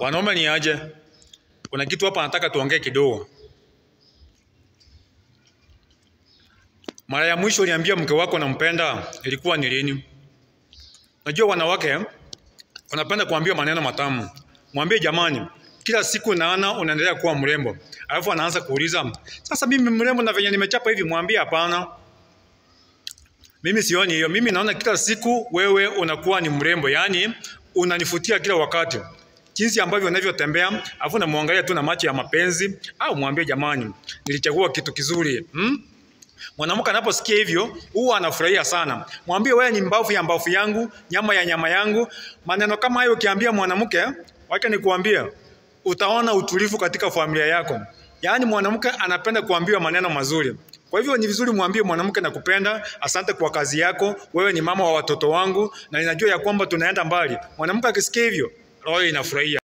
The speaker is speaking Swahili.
Wanaume ni aje? Kuna kitu hapa nataka tuongee kidogo. Mara ya mwisho niambia mke wako nampenda ilikuwa ni lini? Najua wanawake wanapenda kuambia maneno matamu. Mwambie jamani, kila siku naona unaendelea kuwa mrembo. Alafu anaanza kuuliza, sasa mimi mrembo na venye nimechapa hivi? Mwambie hapana. Mimi sioni hiyo. Mimi naona kila siku wewe unakuwa ni mrembo. Yaani unanifutia kila wakati. Jinsi ambavyo unavyotembea, alafu unamwangalia tu na macho ya mapenzi, au mwambie jamani, nilichagua kitu kizuri. Mwanamke anaposikia hivyo, huwa anafurahia sana. Mwambie wewe ni mbavu ya mbavu yangu, nyama ya nyama yangu. Maneno kama hayo ukiambia mwanamke, wacha nikuambie, utaona utulivu katika familia yako. Yaani mwanamke anapenda kuambiwa maneno mazuri. Kwa hivyo ni vizuri mwambie mwanamke nakupenda, asante kwa kazi yako, wewe ni mama wa watoto wangu na ninajua ya kwamba tunaenda mbali. Mwanamke akisikia hivyo, roho inafurahia.